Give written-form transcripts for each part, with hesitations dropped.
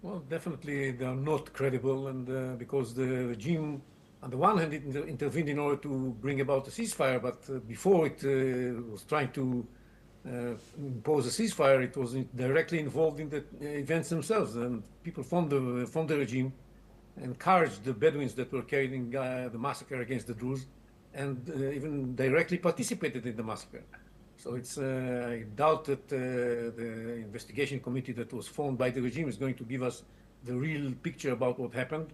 Well, definitely they are not credible, and because the regime, on the one hand, it intervened in order to bring about a ceasefire, but before it was trying to impose a ceasefire, it was directly involved in the events themselves, and people from the regime encouraged the Bedouins that were carrying the massacre against the Druze, and even directly participated in the massacre. So I doubt that the investigation committee that was formed by the regime is going to give us the real picture about what happened.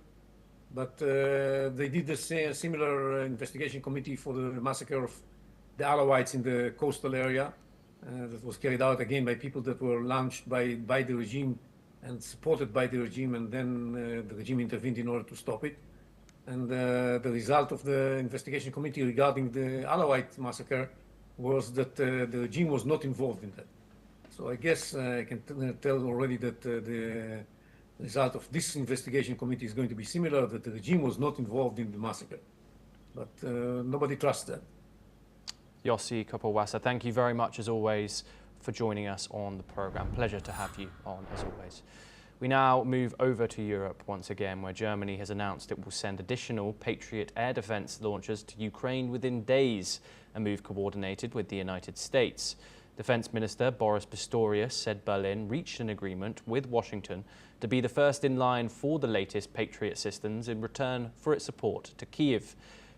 But they did a similar investigation committee for the massacre of the Alawites in the coastal area that was carried out again by people that were launched by the regime and supported by the regime, and then the regime intervened in order to stop it. And the result of the investigation committee regarding the Alawite massacre was that the regime was not involved in that. So I guess I can tell already that the result of this investigation committee is going to be similar, that the regime was not involved in the massacre. But nobody trusts that. Yossi Kopawasa, thank you very much as always for joining us on the programme. Pleasure to have you on as always. We now move over to Europe once again, where Germany has announced it will send additional Patriot air defence launchers to Ukraine within days, a move coordinated with the United States. Defence Minister Boris Pistorius said Berlin reached an agreement with Washington to be the first in line for the latest Patriot systems in return for its support to Kyiv.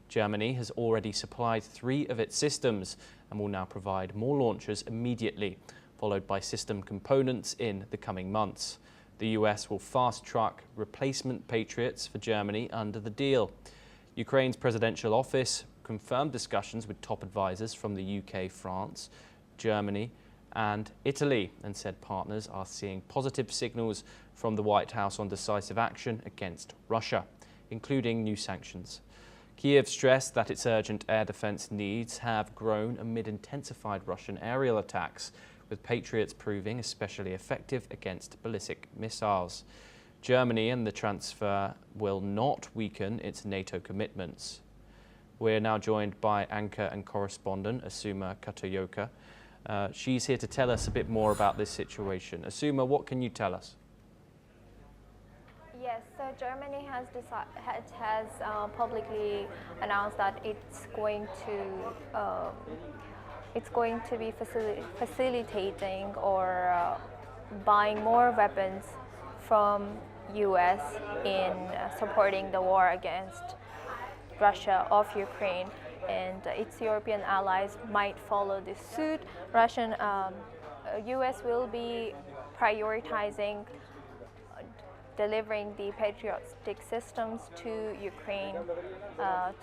Germany has already supplied 3 of its systems and will now provide more launchers immediately, followed by system components in the coming months. The US will fast-track replacement Patriots for Germany under the deal. Ukraine's presidential office confirmed discussions with top advisors from the UK, France, Germany and Italy, and said partners are seeing positive signals from the White House on decisive action against Russia, including new sanctions. Kyiv stressed that its urgent air defence needs have grown amid intensified Russian aerial attacks, with Patriots proving especially effective against ballistic missiles. Germany and the transfer will not weaken its NATO commitments. We're now joined by anchor and correspondent Asuma Katoyoka. She's here to tell us a bit more about this situation. Asuma, what can you tell us? Yes, so Germany has publicly announced that it's going to be facilitating or buying more weapons from U.S. in supporting the war against Russia of Ukraine, and its European allies might follow this suit. U.S. will be prioritizing delivering the patriotic systems to Ukraine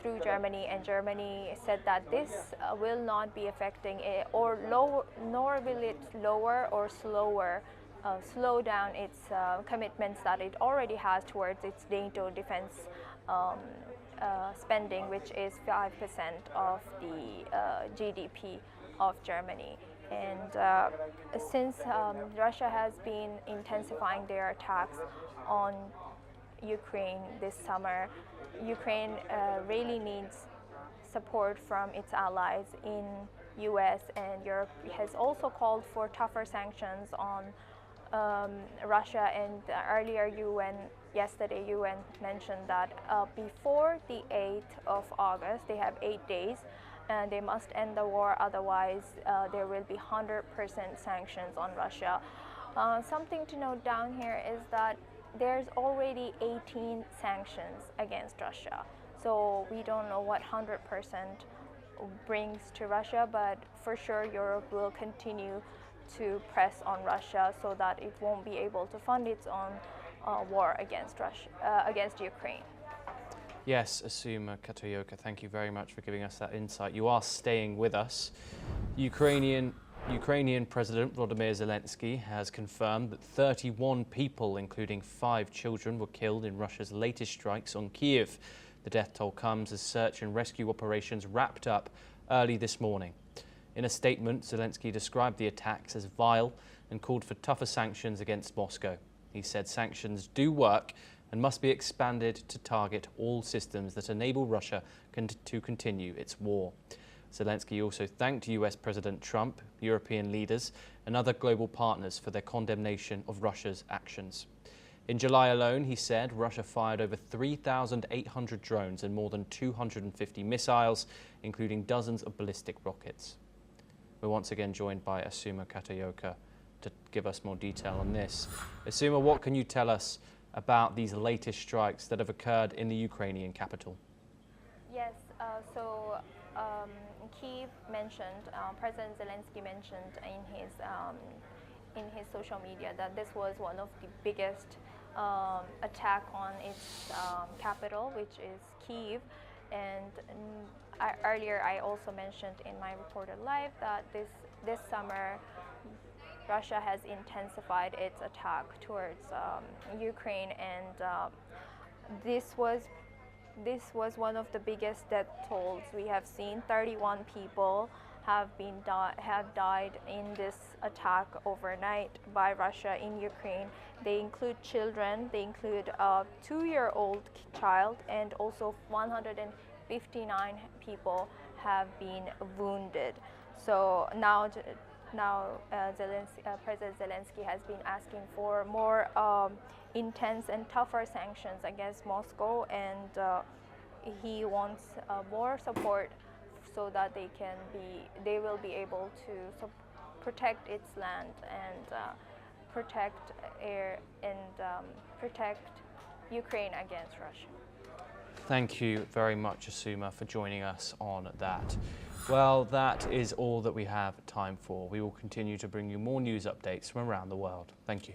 through Germany, and Germany said that this will not be affecting it, nor will it lower or slow down its commitments that it already has towards its NATO defense spending, which is 5% of the GDP of Germany. And since Russia has been intensifying their attacks on Ukraine this summer, Ukraine really needs support from its allies in US, and Europe has also called for tougher sanctions on Russia. And earlier yesterday UN mentioned that before the 8th of August, they have 8 days, and they must end the war, otherwise there will be 100% sanctions on Russia. Something to note down here is that there's already 18 sanctions against Russia. So we don't know what 100% brings to Russia, but for sure Europe will continue to press on Russia so that it won't be able to fund its own war against Ukraine. Yes, Asuma Katoyoka, thank you very much for giving us that insight. You are staying with us. Ukrainian President Volodymyr Zelensky has confirmed that 31 people, including 5 children, were killed in Russia's latest strikes on Kyiv. The death toll comes as search and rescue operations wrapped up early this morning. In a statement, Zelensky described the attacks as vile and called for tougher sanctions against Moscow. He said sanctions do work and must be expanded to target all systems that enable Russia to continue its war. Zelensky also thanked US President Trump, European leaders and other global partners for their condemnation of Russia's actions. In July alone, he said, Russia fired over 3,800 drones and more than 250 missiles, including dozens of ballistic rockets. We're once again joined by Asuma Katayoka to give us more detail on this. Asuma, what can you tell us about these latest strikes that have occurred in the Ukrainian capital? Yes, Kyiv mentioned, President Zelensky mentioned in his social media that this was one of the biggest attack on its capital, which is Kyiv. And earlier I also mentioned in my reporter live that this summer Russia has intensified its attack towards Ukraine, and this was one of the biggest death tolls we have seen. 31 people have died in this attack overnight by Russia in Ukraine. They include children, they include a 2-year-old child, and also 159 people have been wounded. So now President Zelensky has been asking for more intense and tougher sanctions against Moscow, and he wants more support so that they will be able to protect its land and protect Ukraine against Russia. Thank you very much, Asuma, for joining us on that. Well, that is all that we have time for. We will continue to bring you more news updates from around the world. Thank you.